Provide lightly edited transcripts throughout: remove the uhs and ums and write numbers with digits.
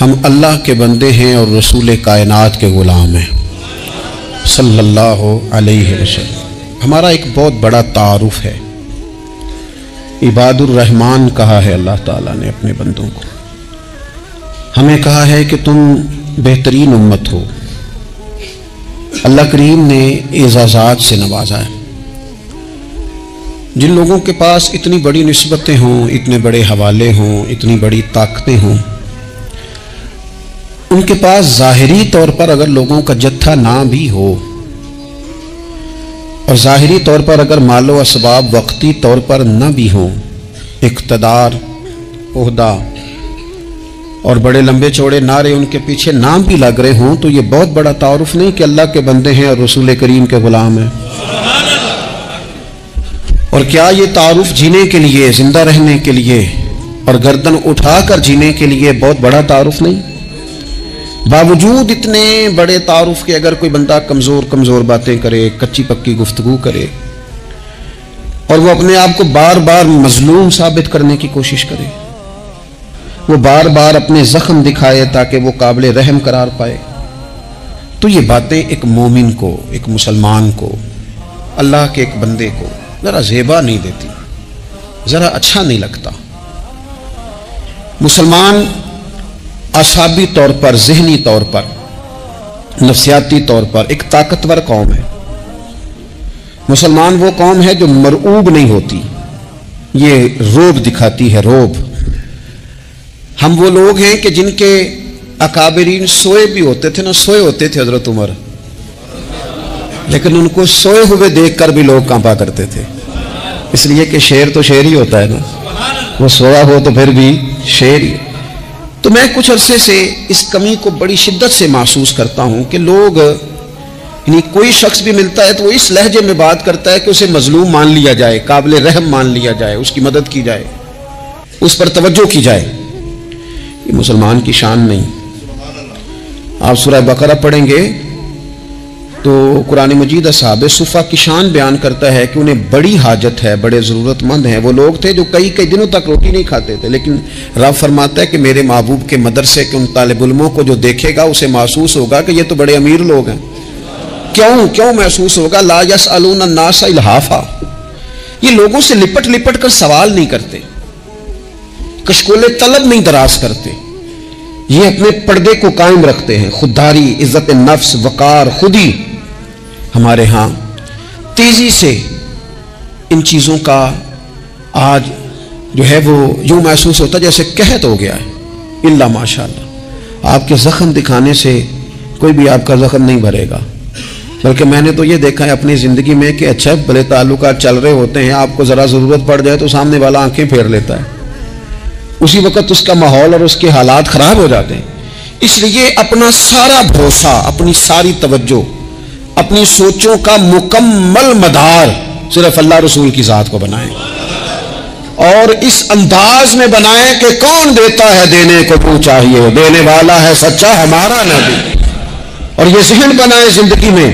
ہم اللہ کے بندے ہیں اور رسول کائنات کے غلام ہیں صلی اللہ علیہ وسلم۔ ہمارا ایک بہت بڑا تعارف ہے، عباد الرحمن کہا ہے اللہ تعالیٰ نے اپنے بندوں کو، ہمیں کہا ہے کہ تم بہترین امت ہو۔ اللہ کریم نے اعزازات سے نوازا ہے۔ جن لوگوں کے پاس اتنی بڑی نسبتیں ہوں، اتنے بڑے حوالے ہوں، اتنی بڑی طاقتیں ہوں، ان کے پاس ظاہری طور پر اگر لوگوں کا جتھا نہ بھی ہو، اور ظاہری طور پر اگر مال و اسباب وقتی طور پر نہ بھی ہوں، اقتدار، عہدہ اور بڑے لمبے چوڑے نعرے ان کے پیچھے نام بھی لگ رہے ہوں، تو یہ بہت بڑا تعارف نہیں کہ اللہ کے بندے ہیں اور رسول کریم کے غلام ہیں؟ اور کیا یہ تعارف جینے کے لیے، زندہ رہنے کے لیے اور گردن اٹھا کر جینے کے لیے بہت بڑا تعارف نہیں؟ باوجود اتنے بڑے تعارف کے اگر کوئی بندہ کمزور باتیں کرے، کچی پکی گفتگو کرے، اور وہ اپنے آپ کو بار بار مظلوم ثابت کرنے کی کوشش کرے، وہ بار بار اپنے زخم دکھائے تاکہ وہ قابل رحم قرار پائے، تو یہ باتیں ایک مومن کو، ایک مسلمان کو، اللہ کے ایک بندے کو ذرا زیبا نہیں دیتی، ذرا اچھا نہیں لگتا۔ مسلمان اعصابی طور پر، ذہنی طور پر، نفسیاتی طور پر ایک طاقتور قوم ہے۔ مسلمان وہ قوم ہے جو مرعوب نہیں ہوتی، یہ روب دکھاتی ہے، روب۔ ہم وہ لوگ ہیں کہ جن کے اکابرین سوئے بھی ہوتے تھے، سوئے ہوتے تھے حضرت عمر، لیکن ان کو سوئے ہوئے دیکھ کر بھی لوگ کانپا کرتے تھے، اس لیے کہ شیر تو شیر ہی ہوتا ہے نا، وہ سویا ہو تو پھر بھی شیر ہی۔ تو میں کچھ عرصے سے اس کمی کو بڑی شدت سے محسوس کرتا ہوں کہ لوگ، یعنی کوئی شخص بھی ملتا ہے تو وہ اس لہجے میں بات کرتا ہے کہ اسے مظلوم مان لیا جائے، قابل رحم مان لیا جائے، اس کی مدد کی جائے، اس پر توجہ کی جائے۔ یہ مسلمان کی شان نہیں۔ آپ سورہ بقرہ پڑھیں گے تو قرآن مجید اصحاب صفہ کی شان بیان کرتا ہے کہ انہیں بڑی حاجت ہے، بڑے ضرورت مند ہیں۔ وہ لوگ تھے جو کئی دنوں تک روٹی نہیں کھاتے تھے، لیکن رب فرماتا ہے کہ میرے محبوب کے مدرسے کے ان طالب علموں کو جو دیکھے گا اسے محسوس ہوگا کہ یہ تو بڑے امیر لوگ ہیں۔ کیوں محسوس ہوگا؟ لا یسألون الناس الحافا، یہ لوگوں سے لپٹ کر سوال نہیں کرتے، کشکول طلب نہیں دراز کرتے، یہ اپنے پردے کو قائم رکھتے ہیں۔ خودداری، عزت نفس، وقار، خودی، ہمارے ہاں تیزی سے ان چیزوں کا آج جو ہے وہ یوں محسوس ہوتا جیسے قحط ہو گیا ہے۔ الا ماشاءاللہ، آپ کے زخم دکھانے سے کوئی بھی آپ کا زخم نہیں بھرے گا، بلکہ میں نے تو یہ دیکھا ہے اپنی زندگی میں کہ اچھا بھلے تعلقات چل رہے ہوتے ہیں، آپ کو ذرا ضرورت پڑ جائے تو سامنے والا آنکھیں پھیر لیتا ہے، اسی وقت اس کا ماحول اور اس کے حالات خراب ہو جاتے ہیں۔ اس لیے اپنا سارا بھروسہ، اپنی ساری توجہ، اپنی سوچوں کا مکمل مدار صرف اللہ رسول کی ذات کو بنائیں، اور اس انداز میں بنائیں کہ کون دیتا ہے دینے کو تو چاہیے، دینے والا ہے سچا ہمارا نبی۔ اور یہ ذہن بنائیں زندگی میں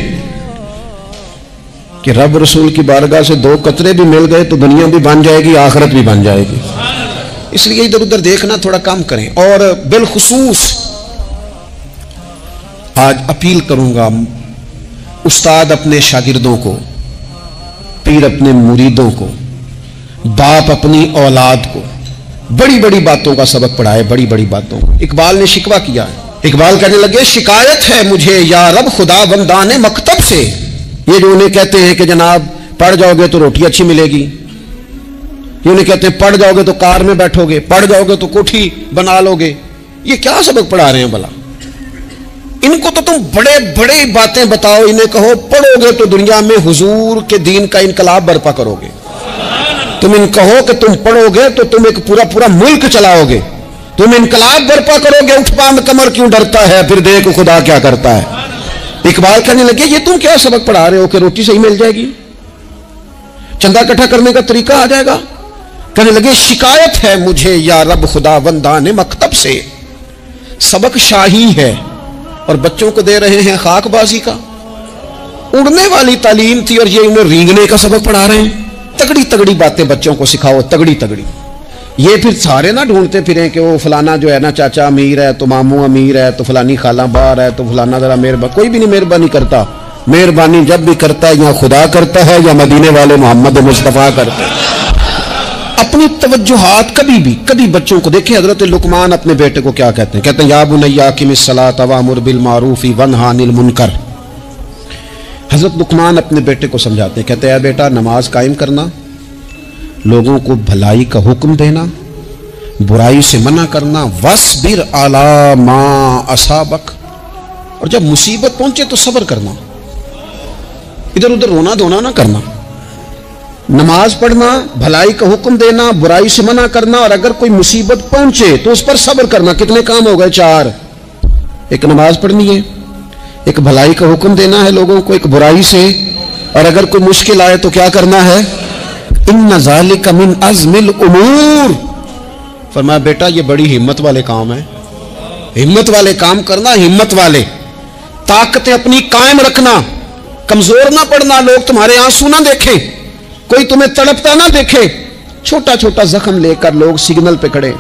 کہ رب رسول کی بارگاہ سے 2 قطرے بھی مل گئے تو دنیا بھی بن جائے گی، آخرت بھی بن جائے گی۔ اس لیے ادھر ادھر دیکھنا تھوڑا کم کریں۔ اور بالخصوص آج اپیل کروں گا، استاد اپنے شاگردوں کو، پیر اپنے مریدوں کو، باپ اپنی اولاد کو بڑی بڑی باتوں کا سبق پڑھائے، بڑی بڑی باتوں۔ اقبال نے شکوہ کیا ہے، اقبال کہنے لگے شکایت ہے مجھے یا رب خدا بندان مکتب سے، یہ جو انہیں کہتے ہیں کہ جناب پڑھ جاؤ گے تو روٹی اچھی ملے گی، یہ انہیں کہتے ہیں پڑھ جاؤ گے تو کار میں بیٹھو گے، پڑھ جاؤ گے تو کوٹھی بنا لو گے، یہ کیا سبق پڑھا رہے ہیں بھلا؟ ان کو تو تم بڑے باتیں بتاؤ، انہیں کہو پڑھو گے تو دنیا میں حضور کے دین کا انقلاب برپا کرو گے، تم ان کہو کہ تم پڑھو گے تو تم ایک پورا ملک چلاؤ گے، تم انقلاب برپا کرو گے، اٹھ باندھ کمر کیوں ڈرتا ہے، پھر دیکھ خدا کیا کرتا ہے۔ اقبال کہنے لگے یہ تم کیا سبق پڑھا رہے ہو کہ روٹی صحیح مل جائے گی، چندہ اکٹھا کرنے کا طریقہ آ جائے گا؟ کہنے لگے شکایت ہے مجھے یا رب خدا بندان مکتب سے، سبق شاہی ہے اور بچوں کو دے رہے ہیں خاک بازی کا۔ اڑنے والی تعلیم تھی اور یہ انہیں رینگنے کا سبق پڑھا رہے ہیں۔ تگڑی باتیں بچوں کو سکھاؤ، تگڑی، یہ پھر سارے نہ ڈھونڈتے پھریں کہ وہ فلانا جو ہے نا چاچا امیر ہے تو ماموں امیر ہے تو فلانی خالہ باہر ہے تو فلانا ذرا مہربانی. کوئی بھی نہیں مہربانی کرتا. مہربانی جب بھی کرتا ہے یا خدا کرتا ہے یا مدینے والے محمد مصطفیٰ کرتے ہیں. اپنی توجہات کبھی بچوں کو دیکھیں. حضرت لقمان اپنے بیٹے کو کیا کہتے ہیں؟ کہتے ہیں یا بنی اقم الصلاۃ وامر بالمعروف وانہا عن المنکر. حضرت لقمان اپنے بیٹے کو سمجھاتے ہیں. کہتے ہیں اے بیٹا نماز قائم کرنا, لوگوں کو بھلائی کا حکم دینا, برائی سے منع کرنا, وَاصْبِرْ عَلَىٰ مَا أَصَابَكَ, اور جب مصیبت پہنچے تو صبر کرنا, ادھر ادھر رونا دھونا نہ کرنا. نماز پڑھنا, بھلائی کا حکم دینا, برائی سے منع کرنا, اور اگر کوئی مصیبت پہنچے تو اس پر صبر کرنا. کتنے کام ہو گئے؟ 4. ایک نماز پڑھنی ہے, ایک بھلائی کا حکم دینا ہے لوگوں کو, ایک برائی سے, اور اگر کوئی مشکل آئے تو کیا کرنا ہے؟ ان ذالک من عزم الامور. فرمایا بیٹا یہ بڑی ہمت والے کام ہیں. ہمت والے کام کرنا, ہمت والے. طاقتیں اپنی قائم رکھنا, کمزور نہ پڑنا. لوگ تمہارے آنسو نہ دیکھیں, کوئی تمہیں تڑپتا نہ دیکھے. چھوٹا چھوٹا زخم لے کر لوگ سگنل پہ کھڑے,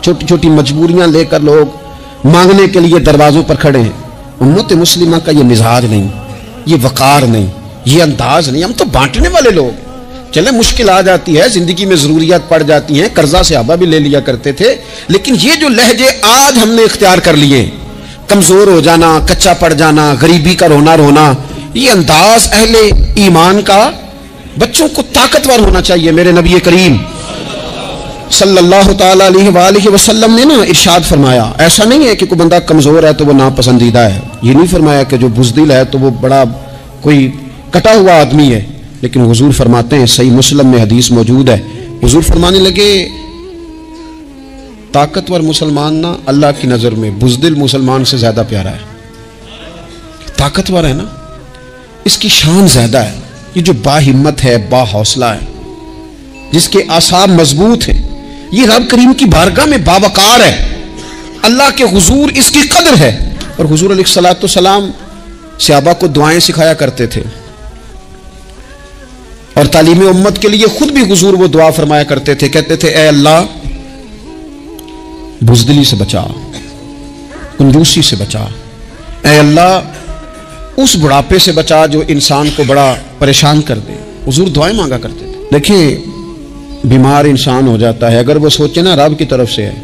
چھوٹی چھوٹی مجبوریاں لے کر لوگ مانگنے کے لیے دروازوں پر کھڑے ہیں. امت مسلمہ کا یہ مزاج نہیں, یہ وقار نہیں, یہ انداز نہیں. ہم تو بانٹنے والے لوگ. چلے مشکل آ جاتی ہے, زندگی میں ضروریات پڑ جاتی ہیں, قرضہ صحابہ بھی لے لیا کرتے تھے, لیکن یہ جو لہجے آج ہم نے اختیار کر لیے, کمزور ہو جانا, کچا پڑ جانا, غریبی کا رونا, یہ انداز اہل ایمان کا. بچوں کو طاقتور ہونا چاہیے. میرے نبی کریم صلی اللہ تعالی علیہ وآلہ وسلم نے نا ارشاد فرمایا, ایسا نہیں ہے کہ کوئی بندہ کمزور ہے تو وہ ناپسندیدہ ہے. یہ نہیں فرمایا کہ جو بزدل ہے تو وہ بڑا کوئی کٹا ہوا آدمی ہے. لیکن حضور فرماتے ہیں, صحیح مسلم میں حدیث موجود ہے, حضور فرمانے لگے طاقتور مسلمان نا اللہ کی نظر میں بزدل مسلمان سے زیادہ پیارا ہے. طاقتور ہے نا, اس کی شان زیادہ ہے. یہ جو با ہمت ہے, با حوصلہ ہے, جس کے اعصاب مضبوط ہیں, یہ رب کریم کی بارگاہ میں باوقار ہے. اللہ کے حضور اس کی قدر ہے. اور حضور علیہ الصلوۃ والسلام صحابہ کو دعائیں سکھایا کرتے تھے, اور تعلیم امت کے لیے خود بھی حضور وہ دعا فرمایا کرتے تھے. کہتے تھے اے اللہ بزدلی سے بچا, کنجوسی سے بچا, اے اللہ اس بڑھاپے سے بچا جو انسان کو بڑا پریشان کر دے. حضور دعائیں مانگا کرتے تھے. دیکھیں بیمار انسان ہو جاتا ہے, اگر وہ سوچے نا رب کی طرف سے ہے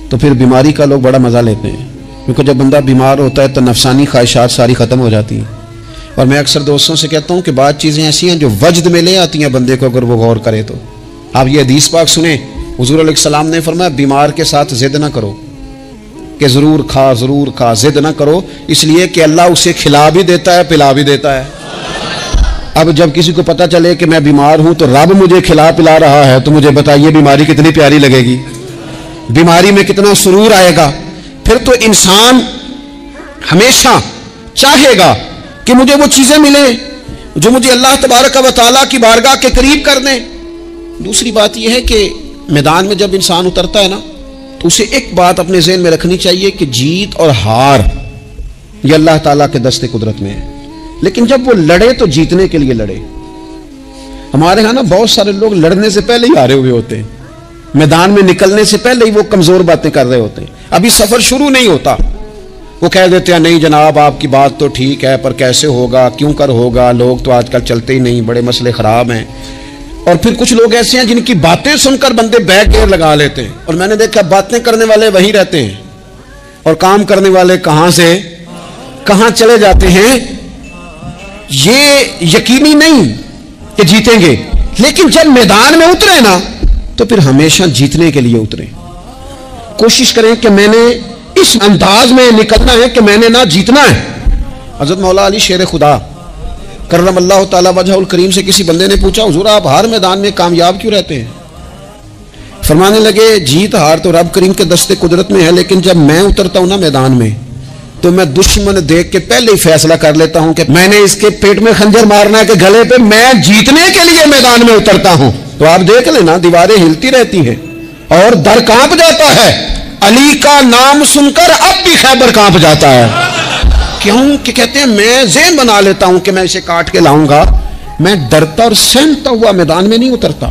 تو پھر بیماری کا لوگ بڑا مزہ لیتے ہیں, کیونکہ جب بندہ بیمار ہوتا ہے تو نفسانی خواہشات ساری ختم ہو جاتی ہیں. اور میں اکثر دوستوں سے کہتا ہوں کہ بعض چیزیں ایسی ہیں جو وجد میں لے آتی ہیں بندے کو, اگر وہ غور کرے تو. آپ یہ حدیث پاک سنیں, حضور علیہ السلام نے فرمایا بیمار کے ساتھ ضد نہ کرو کہ ضرور کھا, ضد نہ کرو, اس لیے کہ اللہ اسے کھلا بھی دیتا ہے, پلا بھی دیتا ہے. اب جب کسی کو پتہ چلے کہ میں بیمار ہوں تو رب مجھے کھلا پلا رہا ہے, تو مجھے بتائیے بیماری کتنی پیاری لگے گی, بیماری میں کتنا سرور آئے گا. پھر تو انسان ہمیشہ چاہے گا کہ مجھے وہ چیزیں ملیں جو مجھے اللہ تبارک و تعالیٰ کی بارگاہ کے قریب کر دیں. دوسری بات یہ ہے کہ میدان میں جب انسان اترتا ہے نا تو اسے ایک بات اپنے ذہن میں رکھنی چاہیے کہ جیت اور ہار یہ اللہ تعالیٰ کے دست قدرت میں ہے. لیکن جب وہ لڑے تو جیتنے کے لیے لڑے. ہمارے ہاں نا بہت سارے لوگ لڑنے سے پہلے ہی ہارے ہوئے ہوتے ہیں, میدان میں نکلنے سے پہلے ہی وہ کمزور باتیں کر رہے ہوتے ہیں. ابھی سفر شروع نہیں ہوتا, وہ کہہ دیتے ہیں نہیں جناب آپ کی بات تو ٹھیک ہے پر کیسے ہوگا, کیوں کر ہوگا, لوگ تو آج کل چلتے ہی نہیں, بڑے مسئلے خراب ہیں. اور پھر کچھ لوگ ایسے ہیں جن کی باتیں سن کر بندے بیک گیئر لگا لیتے ہیں. اور میں نے دیکھا باتیں کرنے والے وہیں رہتے ہیں اور کام کرنے والے کہاں سے کہاں چلے جاتے ہیں. یہ یقینی نہیں کہ جیتیں گے, لیکن جب میدان میں اترے نا تو پھر ہمیشہ جیتنے کے لیے اتریں. کوشش کریں کہ میں نے اس انداز میں نکلنا ہے کہ میں نے نہ جیتنا ہے. حضرت مولا علی شیر خدا کرم اللہ تعالی وجہ الکریم سے کسی بندے نے پوچھا حضور آپ ہر میدان میں کامیاب کیوں رہتے ہیں؟ فرمانے لگے جیت ہار تو رب کریم کے دست قدرت میں ہے, لیکن جب میں اترتا ہوں نا میدان میں تو میں دشمن دیکھ کے پہلے ہی فیصلہ کر لیتا ہوں کہ میں نے اس کے پیٹ میں خنجر مارنا ہے کہ گلے پہ, میں جیتنے کے لیے میدان میں اترتا ہوں. تو آپ دیکھ لینا دیواریں ہلتی رہتی ہیں اور در کانپ جاتا ہے. علی کا نام سن کر اب بھی خیبر کانپ جاتا ہے. کیوں کہ کہتے ہیں میں ذہن بنا لیتا ہوں کہ میں اسے کاٹ کے لاؤں گا, میں ڈرتا اور سہمتا ہوا میدان میں نہیں اترتا.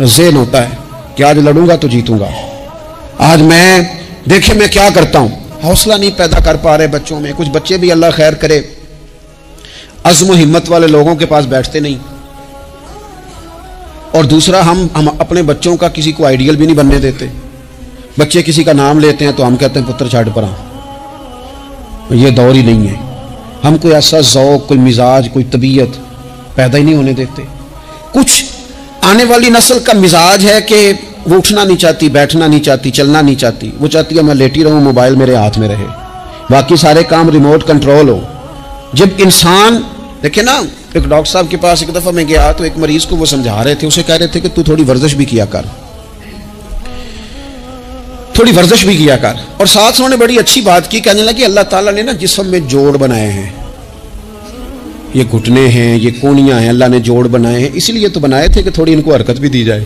ذہن ہوتا ہے کہ آج لڑوں گا تو جیتوں گا، آج میں دیکھیں میں کیا کرتا ہوں. حوصلہ نہیں پیدا کر پا رہے بچوں میں. کچھ بچے بھی اللہ خیر کرے عزم و ہمت والے لوگوں کے پاس بیٹھتے نہیں. اور دوسرا ہم اپنے بچوں کا کسی کو آئیڈیل بھی نہیں بننے دیتے. بچے کسی کا نام لیتے ہیں تو ہم کہتے ہیں پتر چھاڑ پرا. یہ دور ہی نہیں ہے. ہم کوئی ایسا ذوق، کوئی مزاج، کوئی طبیعت پیدا ہی نہیں ہونے دیتے. کچھ آنے والی نسل کا مزاج ہے کہ وہ اٹھنا نہیں چاہتی، بیٹھنا نہیں چاہتی، چلنا نہیں چاہتی. وہ چاہتی ہے میں لیٹی رہوں، موبائل میرے ہاتھ میں رہے، باقی سارے کام ریموٹ کنٹرول ہو. جب انسان دیکھیں نا، ایک ڈاکٹر صاحب کے پاس ایک دفعہ میں گیا تو ایک مریض کو وہ سمجھا رہے تھے، اسے کہہ رہے تھے کہ تو تھوڑی ورزش بھی کیا کر، تھوڑی ورزش بھی کیا کر. اور ساتھ انہوں نے بڑی اچھی بات کی، کہنے لگے اللہ تعالیٰ نے نا جسم میں جوڑ بنائے ہیں، یہ گھٹنے ہیں، یہ کونیاں ہیں، اللہ نے جوڑ بنائے ہیں، اس لیے تو بنائے تھے کہ تھوڑی ان کو حرکت بھی دی جائے.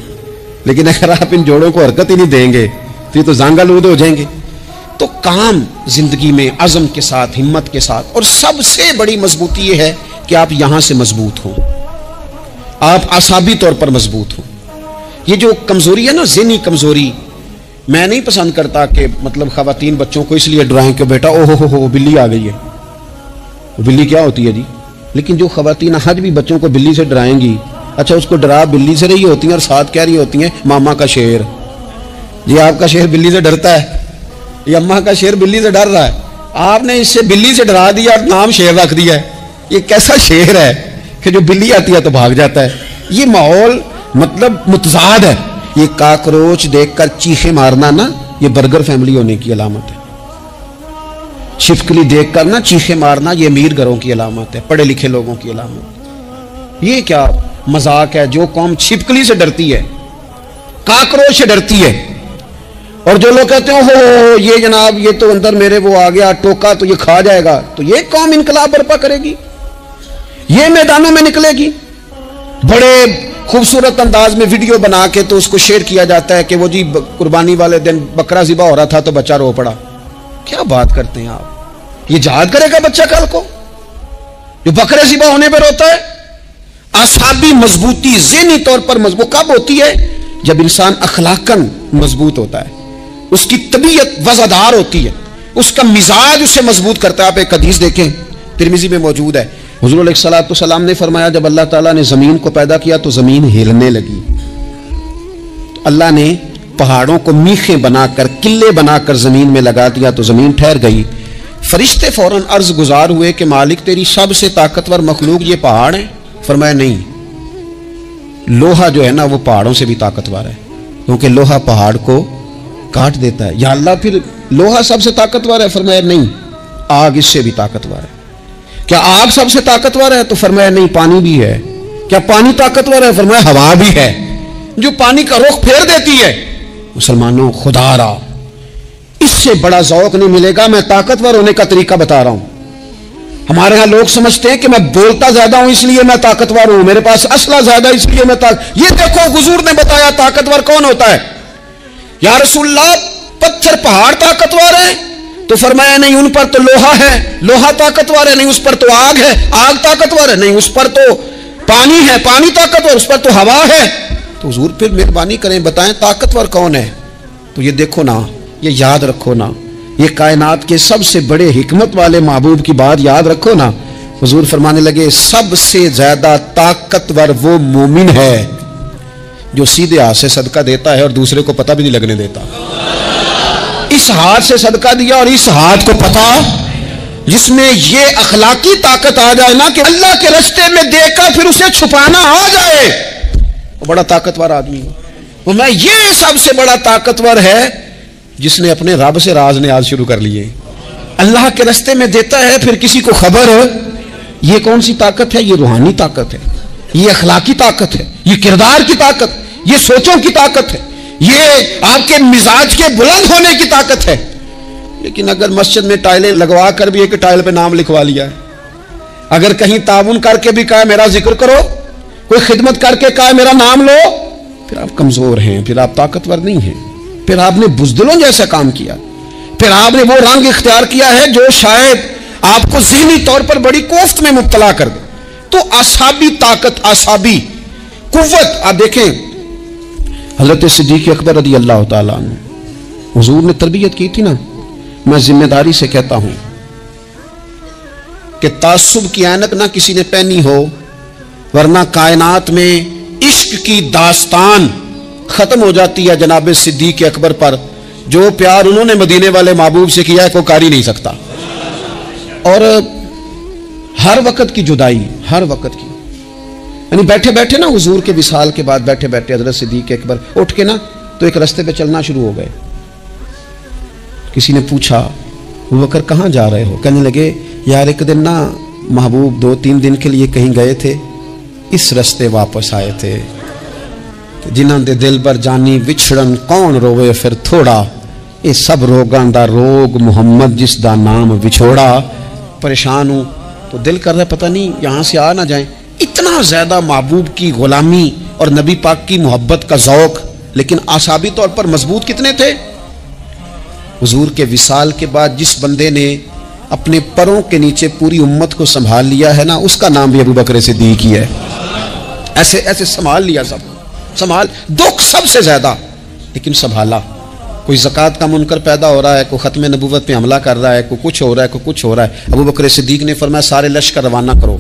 لیکن اگر آپ ان جوڑوں کو حرکت ہی نہیں دیں گے تو یہ تو زانگ آلود ہو جائیں گے. تو کام زندگی میں عزم کے ساتھ، ہمت کے ساتھ. اور سب سے بڑی مضبوطی یہ ہے کہ آپ یہاں سے مضبوط ہوں، آپ اعصابی طور پر مضبوط ہوں. یہ جو کمزوری ہے نا، ذہنی کمزوری، میں نہیں پسند کرتا کہ مطلب خواتین بچوں کو اس لیے ڈرائیں کہ بیٹا او ہو بلی آ گئی ہے. بلی کیا ہوتی ہے جی؟ لیکن جو خواتین آج بھی بچوں کو بلی سے ڈرائیں گی، اچھا اس کو ڈرا بلی سے رہی ہوتی ہیں اور ساتھ کہہ رہی ہوتی ہیں ماما کا شیر. جی آپ کا شیر بلی سے ڈرتا ہے، یہ اماں کا شیر بلی سے ڈر رہا ہے. آپ نے اس سے بلی سے ڈرا دیا اور نام شیر رکھ دیا ہے. یہ کیسا شیر ہے کہ جو بلی آتی ہے تو بھاگ جاتا ہے. یہ ماحول مطلب متضاد ہے. یہ کاکروچ دیکھ کر چیخیں مارنا نا، یہ برگر فیملی ہونے کی علامت ہے. چھپکلی دیکھ کر نا چیخیں مارنا، یہ امیر گھروں کی علامت ہے، پڑھے لکھے لوگوں کی علامت. یہ کیا مذاق ہے؟ جو قوم چھپکلی سے ڈرتی ہے، کاکروچ سے ڈرتی ہے، اور جو لوگ کہتے ہیں ہو یہ جناب یہ تو اندر میرے وہ آ گیا ٹوکا تو یہ کھا جائے گا، تو یہ قوم انقلاب برپا کرے گی، یہ میدانوں میں نکلے گی. بڑے خوبصورت انداز میں ویڈیو بنا کے تو اس کو شیئر کیا جاتا ہے کہ وہ جی قربانی والے دن بکرا ذبح ہو رہا تھا تو بچہ رو پڑا. کیا بات کرتے ہیں آپ؟ یہ جہاد کرے گا بچہ کل کو جو بکرے ذبح ہونے پہ روتا ہے؟ اعصابی مضبوطی ذہنی طور پر مضبوط کب ہوتی ہے؟ جب انسان اخلاقاً مضبوط ہوتا ہے، اس کی طبیعت وزادار ہوتی ہے، اس کا مزاج اسے مضبوط کرتا ہے. آپ ایک حدیث دیکھیں، ترمذی میں موجود ہے. حضور علیہ السلام نے فرمایا جب اللہ تعالیٰ نے زمین کو پیدا کیا تو زمین ہلنے لگی. تو اللہ نے پہاڑوں کو میخیں بنا کر، قلعے بنا کر زمین میں لگا دیا تو زمین ٹھہر گئی. فرشتے فوراً عرض گزار ہوئے کہ مالک تیری سب سے طاقتور مخلوق یہ پہاڑ ہیں؟ فرمایا نہیں، لوہا جو ہے نا وہ پہاڑوں سے بھی طاقتور ہے، کیونکہ لوہا پہاڑ کو کاٹ دیتا ہے. یا اللہ پھر لوہا سب سے طاقتور ہے؟ فرمایا نہیں، آگ اس سے بھی طاقتور ہے. کیا آگ سب سے طاقتور ہے؟ تو فرمایا نہیں، پانی بھی ہے. کیا پانی طاقتور ہے؟ فرمایا ہوا بھی ہے جو پانی کا رخ پھیر دیتی ہے. مسلمانوں خدا را اس سے بڑا ذوق نہیں ملے گا. میں طاقتور ہونے کا طریقہ بتا رہا ہوں. ہمارے ہاں لوگ سمجھتے ہیں کہ میں بولتا زیادہ ہوں اس لیے میں طاقتور ہوں، میرے پاس اسلحہ زیادہ اس لیے میں یہ دیکھو حضور نے بتایا طاقتور کون ہوتا ہے. یا رسول اللہ پتھر پہاڑ طاقتور ہے؟ تو فرمایا نہیں، ان پر تو لوہا ہے، لوہا طاقتور ہے. نہیں، اس پر تو آگ ہے، آگ طاقتور ہے. نہیں، اس پر تو پانی ہے، پانی طاقتور، اس پر تو ہوا ہے. تو حضور پھر مہربانی کریں بتائیں طاقتور کون ہے. تو یہ دیکھو نا، یہ یاد رکھو نا، یہ کائنات کے سب سے بڑے حکمت والے محبوب کی بات یاد رکھو نا. حضور فرمانے لگے سب سے زیادہ طاقتور وہ مومن ہے جو سیدھے ہاتھ سے صدقہ دیتا ہے اور دوسرے کو پتہ بھی نہیں لگنے دیتا. اس ہاتھ سے صدقہ دیا اور اس ہاتھ کو پتہ، جس میں یہ اخلاقی طاقت آ جائے نا کہ اللہ کے راستے میں دے کر پھر اسے چھپانا آ جائے، وہ بڑا طاقتور آدمی ہے. وہ میں یہ سب سے بڑا طاقتور ہے جس نے اپنے رب سے راز نیاز شروع کر لیے. اللہ کے راستے میں دیتا ہے پھر کسی کو خبر. یہ کون سی طاقت ہے؟ یہ روحانی طاقت ہے، یہ اخلاقی طاقت ہے، یہ کردار کی طاقت، یہ سوچوں کی طاقت ہے، یہ آپ کے مزاج کے بلند ہونے کی طاقت ہے. لیکن اگر مسجد میں ٹائلیں لگوا کر بھی ایک ٹائل پہ نام لکھوا لیا ہے، اگر کہیں تعاون کر کے بھی کہا میرا ذکر کرو، کوئی خدمت کر کے کہا میرا نام لو، پھر آپ کمزور ہیں، پھر آپ طاقتور نہیں ہیں، پھر آپ نے بزدلوں جیسا کام کیا، پھر آپ نے وہ رنگ اختیار کیا ہے جو شاید آپ کو ذہنی طور پر بڑی کوفت میں مبتلا کر دے. تو اعصابی طاقت، اعصابی قوت. آپ دیکھیں حضرت صدیق اکبر رضی اللہ تعالیٰ عنہ، حضور نے تربیت کی تھی نا. میں ذمہ داری سے کہتا ہوں کہ تعصب کی عینک نہ کسی نے پہنی ہو، ورنہ کائنات میں عشق کی داستان ختم ہو جاتی ہے جناب صدیق اکبر پر. جو پیار انہوں نے مدینے والے محبوب سے کیا ہے کوئی کر ہی نہیں سکتا. اور ہر وقت کی جدائی، ہر وقت کی، یعنی بیٹھے بیٹھے نا حضور کے وصال کے بعد بیٹھے بیٹھے حضرت صدیق اکبر اٹھ کے نا تو ایک رستے پہ چلنا شروع ہو گئے. کسی نے پوچھا ابو بکر کہاں جا رہے ہو؟ کہنے لگے یار ایک دن نا محبوب 2-3 دن کے لیے کہیں گئے تھے، اس رستے واپس آئے تھے. جنہاں دے دل بر جانی وچھڑن کون روے پھر تھوڑا، یہ سب روگاں دا روگ محمد جس دا نام وچھوڑا. پریشان ہوں تو دل کر رہا ہے پتہ نہیں یہاں سے آ نہ جائیں. اتنا زیادہ محبوب کی غلامی اور نبی پاک کی محبت کا ذوق، لیکن اعصابی طور پر مضبوط کتنے تھے؟ حضور کے وصال کے بعد جس بندے نے اپنے پروں کے نیچے پوری امت کو سنبھال لیا ہے نا، اس کا نام بھی ابو بکر صدیق ہی ہے. ایسے ایسے سنبھال لیا، سب سنبھال، دکھ سب سے زیادہ لیکن سنبھالا. کوئی زکوٰۃ کا منکر پیدا ہو رہا ہے، کوئی ختم نبوت پہ حملہ کر رہا ہے، کوئی کچھ ہو رہا ہے، کوئی کچھ ہو رہا ہے. ابو بکر صدیق نے فرمایا سارے لشکر روانہ کرو.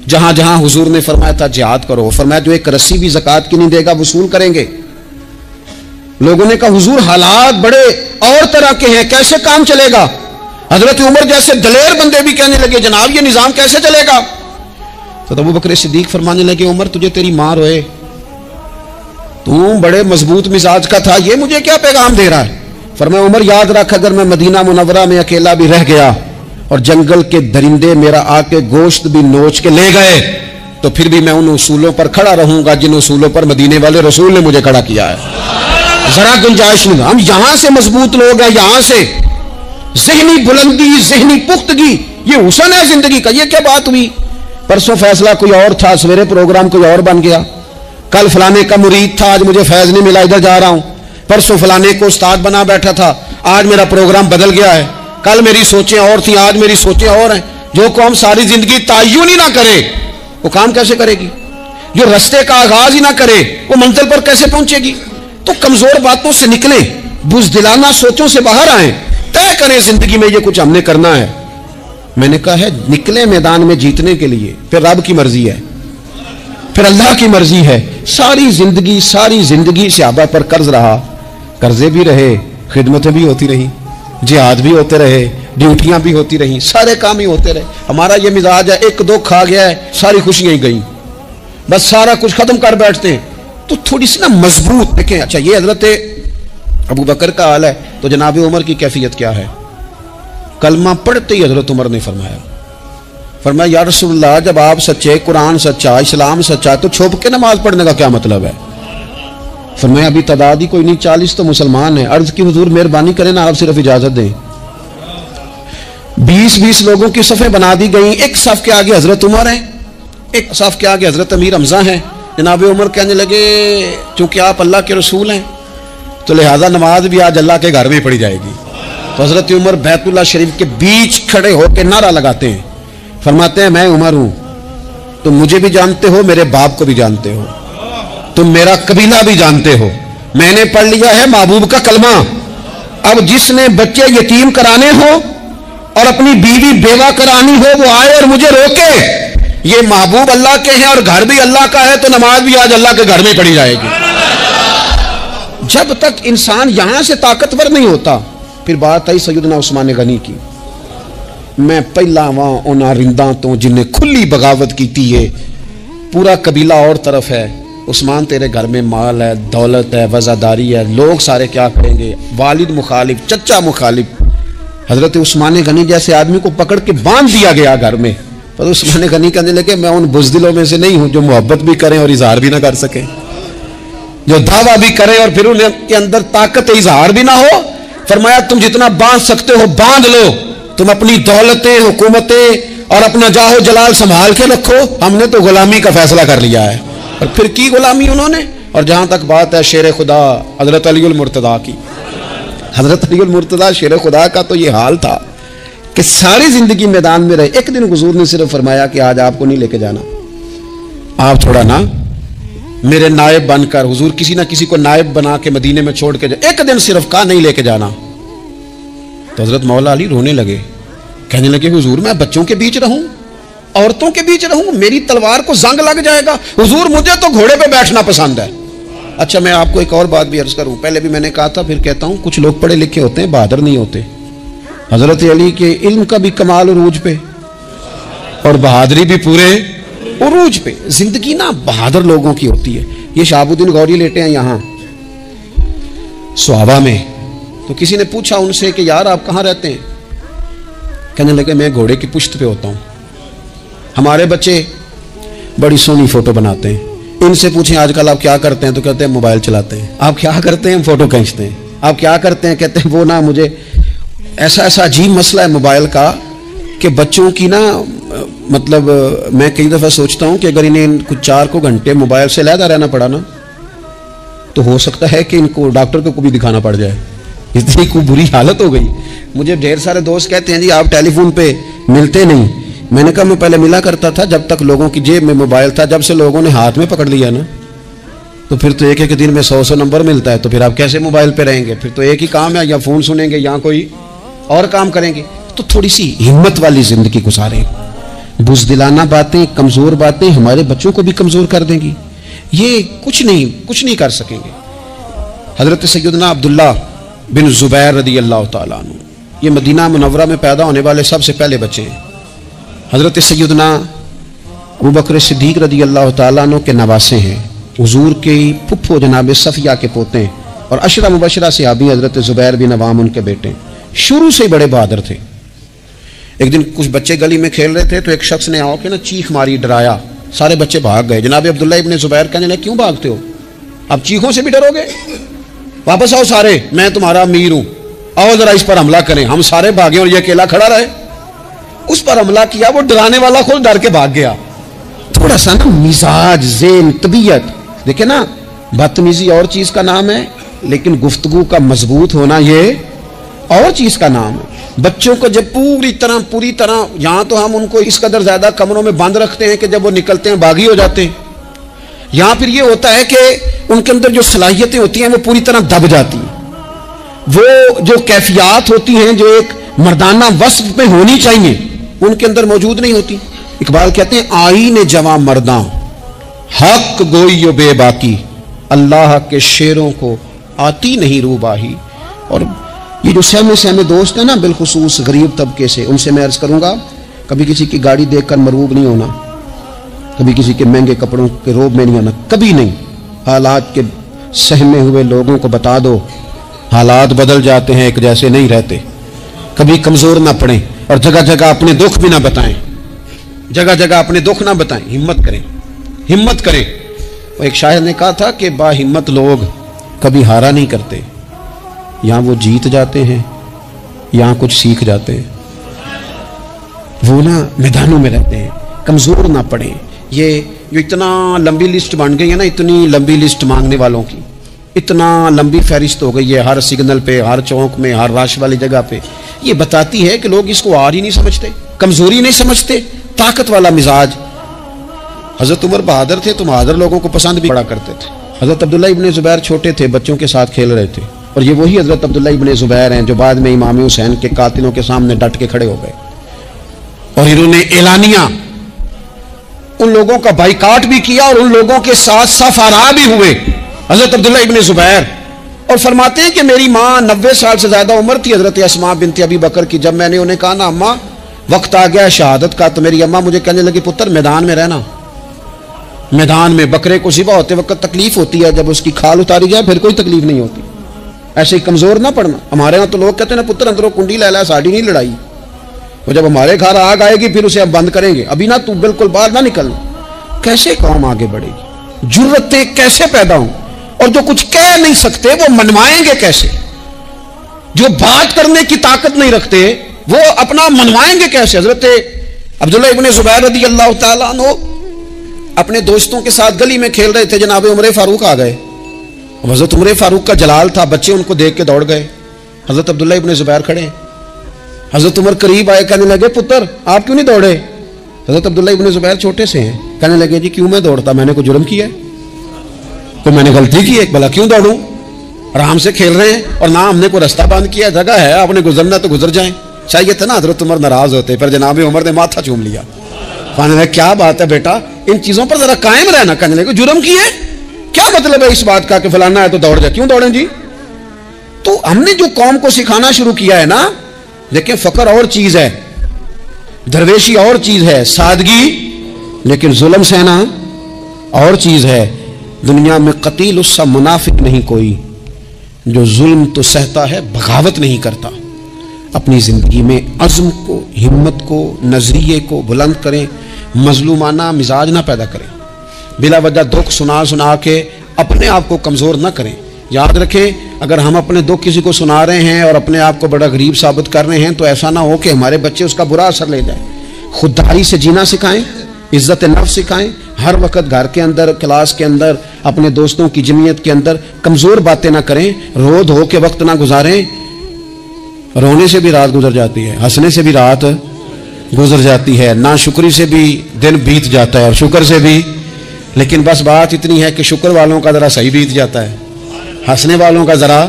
جہاں جہاں حضور نے فرمایا تھا جہاد کرو. فرمایا جو ایک رسی بھی زکوٰۃ کی نہیں دے گا وصول کریں گے. لوگوں نے کہا حضور حالات بڑے اور طرح کے ہیں، کیسے کام چلے گا؟ حضرت عمر جیسے دلیر بندے بھی کہنے لگے جناب یہ نظام کیسے چلے گا؟ تو ابو بکر صدیق فرمانے لگے عمر تجھے تیری ماں روئے، تو بڑے مضبوط مزاج کا تھا، یہ مجھے کیا پیغام دے رہا ہے؟ فرمایا عمر یاد رکھ اگر میں مدینہ منورہ میں اکیلا بھی رہ گیا اور جنگل کے درندے میرا آ کے گوشت بھی نوچ کے لے گئے تو پھر بھی میں ان اصولوں پر کھڑا رہوں گا جن اصولوں پر مدینے والے رسول نے مجھے کھڑا کیا ہے. ذرا گنجائش نہیں. ہم یہاں سے مضبوط لوگ ہیں، یہاں سے ذہنی بلندی، ذہنی پختگی، یہ حسن ہے زندگی کا. یہ کیا بات ہوئی؟ پرسوں فیصلہ کوئی اور تھا، سویرے پروگرام کوئی اور بن گیا. کل فلانے کا مرید تھا، آج مجھے فیض نہیں ملا، ادھر جا رہا ہوں. پرسوں فلانے کو استاد بنا بیٹھا تھا، آج میرا پروگرام بدل گیا ہے. کل میری سوچیں اور تھیں، آج میری سوچیں اور ہیں. جو قوم ساری زندگی تعین ہی نہ کرے وہ کام کیسے کرے گی؟ جو رستے کا آغاز ہی نہ کرے وہ منزل پر کیسے پہنچے گی؟ تو کمزور باتوں سے نکلیں، بزدلانہ سوچوں سے باہر آئیں، طے کریں زندگی میں یہ کچھ ہم نے کرنا ہے. میں نے کہا ہے نکلے میدان میں جیتنے کے لیے، پھر رب کی مرضی ہے، پھر اللہ کی مرضی ہے. ساری زندگی صحابہ پر قرض رہا، قرضے بھی رہے، خدمتیں بھی ہوتی رہی، جہاد بھی ہوتے رہے، ڈیوٹیاں بھی ہوتی رہی، سارے کام ہی ہوتے رہے. ہمارا یہ مزاج ہے ایک دو کھا گیا ہے ساری خوشیاں ہی گئیں، بس سارا کچھ ختم کر بیٹھتے ہیں. تو تھوڑی سی نا مضبوط دیکھیں. اچھا یہ حضرت ابو بکر کا حال ہے تو جناب عمر کی کیفیت کیا ہے؟ کلمہ پڑھتے ہی حضرت عمر نے فرمایا یا رسول اللہ جب آپ سچے، قرآن سچا، اسلام سچا، تو چھپ کے نماز پڑھنے کا کیا مطلب ہے؟ فرمایا ابھی تعداد ہی کوئی نہیں، 40 تو مسلمان ہیں. عرض کی حضور مہربانی کریں نا آپ صرف اجازت دیں. 20 لوگوں کی صفیں بنا دی گئیں. ایک صف کے آگے حضرت عمر ہیں، ایک صف کے آگے حضرت امیر حمزہ ہیں. جناب عمر کہنے لگے چونکہ آپ اللہ کے رسول ہیں تو لہذا نماز بھی آج اللہ کے گھر میں پڑھی جائے گی. تو حضرت عمر بیت اللہ شریف کے بیچ کھڑے ہو کے نعرہ لگاتے ہیں، فرماتے ہیں میں عمر ہوں، تم مجھے بھی جانتے ہو، میرے باپ کو بھی جانتے ہو، تم میرا قبیلہ بھی جانتے ہو، میں نے پڑھ لیا ہے محبوب کا کلمہ. اب جس نے بچے یتیم کرانے ہو اور اپنی بیوی بیوہ کرانی ہو وہ آئے اور مجھے روکے. یہ محبوب اللہ کے ہیں اور گھر بھی اللہ کا ہے تو نماز بھی آج اللہ کے گھر میں پڑھی جائے گی. جب تک انسان یہاں سے طاقتور نہیں ہوتا. پھر بات آئی سیدنا عثمان غنی کی. میں پہلا وہاں انہاں رنداں تو جن نے کھلی بغاوت کی ہے، پورا قبیلہ اور طرف ہے. عثمان تیرے گھر میں مال ہے، دولت ہے، وزاداری ہے، لوگ سارے کیا کریں گے؟ والد مخالف، چچا مخالف. حضرت عثمان غنی جیسے آدمی کو پکڑ کے باندھ دیا گیا گھر میں. پر عثمان غنی کہنے لگے میں ان بزدلوں میں سے نہیں ہوں جو محبت بھی کریں اور اظہار بھی نہ کر سکیں، جو دعویٰ بھی کریں اور پھر ان کے اندر طاقت اظہار بھی نہ ہو. فرمایا تم جتنا باندھ سکتے ہو باندھ لو، تم اپنی دولتیں، حکومتیں اور اپنا جاہ و جلال سنبھال کے رکھو، ہم نے تو غلامی کا فیصلہ کر لیا ہے. اور پھر کی غلامی انہوں نے. اور جہاں تک بات ہے شیر خدا حضرت علی المرتضیٰ کی، حضرت علی المرتضیٰ شیر خدا کا تو یہ حال تھا کہ ساری زندگی میدان میں رہے. ایک دن حضور نے صرف فرمایا کہ آج آپ کو نہیں لے کے جانا، آپ تھوڑا نا میرے نائب بن کر حضور کسی نہ کسی کو نائب بنا کے مدینے میں چھوڑ کے جائے، ایک دن صرف کہا نہیں لے کے جانا. تو حضرت مولا علی رونے لگے، کہنے لگے حضور میں بچوں کے بیچ رہوں، عورتوں کے بیچ رہوں، میری تلوار کو زنگ لگ جائے گا. حضور مجھے تو گھوڑے پہ بیٹھنا پسند ہے. اچھا میں آپ کو ایک اور بات بھی عرض کروں، پہلے بھی میں نے کہا تھا پھر کہتا ہوں، کچھ لوگ پڑھے لکھے ہوتے ہیں بہادر نہیں ہوتے. حضرت علی کے علم کا بھی کمال عروج پہ اور بہادری بھی پورے عروج پہ. زندگی نا بہادر لوگوں کی ہوتی ہے. یہ شہاب الدین غوری لیٹے ہیں یہاں سوابا میں، تو کسی نے پوچھا ان سے کہ یار آپ کہاں رہتے ہیں؟ کہنے لگے میں گھوڑے کی پشت پہ ہوتا ہوں. ہمارے بچے بڑی سونی فوٹو بناتے ہیں، ان سے پوچھیں آج کل آپ کیا کرتے ہیں تو کہتے ہیں موبائل چلاتے ہیں. آپ کیا کرتے ہیں؟ فوٹو کھینچتے ہیں. آپ کیا کرتے ہیں؟ کہتے ہیں وہ نا مجھے ایسا عجیب مسئلہ ہے موبائل کا کہ بچوں کی نا مطلب میں کئی دفعہ سوچتا ہوں کہ اگر انہیں کچھ 4 گھنٹے موبائل سے علیحدہ رہنا پڑا نا تو ہو سکتا ہے کہ ان کو ڈاکٹر کو بھی دکھانا پڑ جائے، اتنی کوئی بری حالت ہو گئی. مجھے ڈھیر سارے دوست کہتے ہیں جی آپ ٹیلی فون پہ ملتے نہیں. میں نے کہا میں پہلے ملا کرتا تھا جب تک لوگوں کی جیب میں موبائل تھا، جب سے لوگوں نے ہاتھ میں پکڑ لیا نا تو پھر تو ایک دن میں 100 نمبر ملتا ہے، تو پھر آپ کیسے موبائل پہ رہیں گے؟ پھر تو ایک ہی کام ہے، یا فون سنیں گے یا کوئی اور کام کریں گے. تو تھوڑی سی ہمت والی زندگی گزاریں. بزدلانہ باتیں، کمزور باتیں ہمارے بچوں کو بھی کمزور کر دیں گی. یہ کچھ نہیں کر سکیں گے. حضرت سیدنا عبداللہ بن زبیر رضی اللہ تعالیٰ عنہ یہ مدینہ منورہ میں پیدا ہونے والے سب سے پہلے بچے ہیں. حضرت سیدنا ابوبکر صدیق رضی اللہ تعالیٰ عنہ کے نواسے ہیں. حضور کے پھپھو جناب صفیہ کے پوتے ہیں اور عشرہ مبشرہ صحابی حضرت زبیر بن عوام ان کے بیٹے ہیں. شروع سے بڑے بہادر تھے. ایک دن کچھ بچے گلی میں کھیل رہے تھے تو ایک شخص نے آ کے نا چیخ ماری، ڈرایا. سارے بچے بھاگ گئے. جناب عبداللہ ابن زبیر کہنے لگے کیوں بھاگتے ہو؟ اب چیخوں سے بھی ڈرو گے؟ واپس آؤ سارے، میں تمہارا امیر ہوں، آؤ ذرا اس پر حملہ کریں. ہم سارے بھاگے اور یہ اکیلا کھڑا رہے. اس پر حملہ کیا، وہ ڈرانے والا خود ڈر کے بھاگ گیا. تھوڑا سا نا مزاج، ذہن، طبیعت دیکھیں نا، بدتمیزی اور چیز کا نام ہے لیکن گفتگو کا مضبوط ہونا یہ اور چیز کا نام ہے. بچوں کو جب پوری طرح یہاں تو ہم ان کو اس قدر زیادہ کمروں میں بند رکھتے ہیں کہ جب وہ نکلتے ہیں باغی ہو جاتے ہیں. یہاں پھر یہ ہوتا ہے کہ ان کے اندر جو صلاحیتیں ہوتی ہیں وہ پوری طرح دب جاتی ہیں. وہ جو کیفیات ہوتی ہیں جو ایک مردانہ وصف میں ہونی چاہیے ان کے اندر موجود نہیں ہوتی. اقبال کہتے ہیں آئین جواں مرداں حق گوئی و بے باکی، اللہ کے شیروں کو آتی نہیں روباہی. اور یہ جو سہمے دوست ہیں نا بالخصوص غریب طبقے سے، ان سے میں عرض کروں گا کبھی کسی کی گاڑی دیکھ کر مرعوب نہیں ہونا، کبھی کسی کے مہنگے کپڑوں کے روب میں نہیں آنا، کبھی نہیں. حالات کے سہمے ہوئے لوگوں کو بتا دو حالات بدل جاتے ہیں، ایک جیسے نہیں رہتے. کبھی کمزور نہ پڑیں اور جگہ جگہ اپنے دکھ بھی نہ بتائیں، جگہ جگہ اپنے دکھ نہ بتائیں. ہمت کریں. ایک شاعر نے کہا تھا کہ با ہمت لوگ کبھی ہارا نہیں کرتے، یہاں وہ جیت جاتے ہیں یہاں کچھ سیکھ جاتے ہیں. وہ نا میدانوں میں رہتے ہیں. کمزور نہ پڑیں. یہ جو اتنا لمبی لسٹ بن گئی ہے نا، اتنی لمبی لسٹ مانگنے والوں کی، اتنا لمبی فہرست ہو گئی ہے ہر سگنل پہ، ہر چوک میں، ہر رش والی جگہ پہ. یہ بتاتی ہے کہ لوگ اس کو ہار ہی نہیں سمجھتے، کمزوری نہیں سمجھتے، طاقت والا مزاج. حضرت عمر بہادر تھے تو بہادر لوگوں کو پسند بھی بڑا کرتے تھے. حضرت عبداللہ ابن زبیر چھوٹے تھے، بچوں کے ساتھ کھیل رہے تھے، اور یہ وہی حضرت عبداللہ ابن زبیر ہیں جو بعد میں امام حسین کے قاتلوں کے سامنے ڈٹ کے کھڑے ہو گئے اور انہوں نے اعلانیہ ان لوگوں کا بائیکاٹ بھی کیا اور ان لوگوں کے ساتھ سفارا بھی ہوئے. حضرت عبداللہ ابن زبیر اور فرماتے ہیں کہ میری ماں 90 سال سے زیادہ عمر تھی حضرت اسماء بنت ابی بکر کی. جب میں نے انہیں کہا نا اماں وقت آ گیا شہادت کا، تو میری اماں مجھے کہنے لگی پتر میدان میں رہنا. میدان میں بکرے کو ذبح ہوتے وقت تکلیف ہوتی ہے، جب اس کی کھال اتاری جائے پھر کوئی تکلیف نہیں ہوتی. ایسے ہی کمزور نہ پڑنا. ہمارے ہاں تو لوگ کہتے ہیں نا پتر اندروں کنڈی لے لا، ساڑی نہیں لڑائی. وہ جب ہمارے گھر آگ آئے گی پھر اسے ہم بند کریں گے، ابھی نہ تو بالکل باہر نہ نکلنا. کیسے قوم آگے بڑھے گی؟ جرتیں کیسے پیدا ہوں؟ اور جو کچھ کہہ نہیں سکتے وہ منوائیں گے کیسے؟ جو بات کرنے کی طاقت نہیں رکھتے وہ اپنا منوائیں گے کیسے؟ حضرت عبداللہ ابن زبیر رضی اللہ تعالیٰ عنہ اپنے دوستوں کے ساتھ گلی میں کھیل رہے تھے. جناب عمر فاروق آ گئے. حضرت عمر فاروق کا جلال تھا، بچے ان کو دیکھ کے دوڑ گئے. حضرت عبداللہ ابن زبیر کھڑے ہیں. حضرت عمر قریب آئے، کہنے لگے پتر آپ کیوں نہیں دوڑے؟ حضرت عبداللہ ابن زبیر چھوٹے سے ہیں، کہنے لگے جی کیوں میں دوڑتا، میں نے کوئی جرم کیا ہے؟ کوئی میں نے غلطی کی ہے بھلا کیوں دوڑوں؟ آرام سے کھیل رہے ہیں اور نہ ہم نے کوئی رستہ بند کیا، جگہ ہے، آپ نے گزرنا تو گزر جائیں. چاہیے تھا نا حضرت عمر ناراض ہوتے، پھر جناب عمر نے ماتھا چوم لیا. کیا بات ہے بیٹا، ان چیزوں پر ذرا قائم رہنا. کہنے کو جرم کی ہے، کیا مطلب ہے اس بات کا کہ فلانا ہے تو دوڑ جائے؟ کیوں دوڑیں جی؟ تو ہم نے جو قوم کو سکھانا شروع کیا ہے نا، دیکھیں فقر اور چیز ہے، درویشی اور چیز ہے، سادگی، لیکن ظلم سہنا اور چیز ہے. دنیا میں قتیل اس سا منافق نہیں کوئی جو ظلم تو سہتا ہے بغاوت نہیں کرتا. اپنی زندگی میں عزم کو، ہمت کو، نظریے کو بلند کریں، مظلومانہ مزاج نہ پیدا کریں، بلا وجہ دکھ سنا کے اپنے آپ کو کمزور نہ کریں. یاد رکھیں اگر ہم اپنے دکھ کسی کو سنا رہے ہیں اور اپنے آپ کو بڑا غریب ثابت کر رہے ہیں تو ایسا نہ ہو کہ ہمارے بچے اس کا برا اثر لے جائیں. خودداری سے جینا سکھائیں، عزت نفس سکھائیں. ہر وقت گھر کے اندر، کلاس کے اندر، اپنے دوستوں کی جمعیت کے اندر کمزور باتیں نہ کریں. رو دھو کے وقت نہ گزاریں. رونے سے بھی رات گزر جاتی ہے، ہنسنے سے بھی رات گزر جاتی ہے، ناشکری سے بھی دن بیت جاتا ہے اور شکر سے بھی. لیکن بس بات اتنی ہے کہ شکر والوں کا ذرا صحیح بیت جاتا ہے، ہنسنے والوں کا ذرا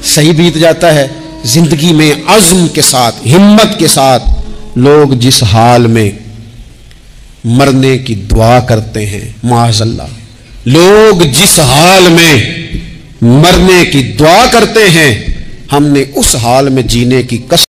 صحیح بیت جاتا ہے. زندگی میں عزم کے ساتھ، ہمت کے ساتھ لوگ جس حال میں مرنے کی دعا کرتے ہیں، معاذ اللہ، لوگ جس حال میں مرنے کی دعا کرتے ہیں، ہم نے اس حال میں جینے کی قسم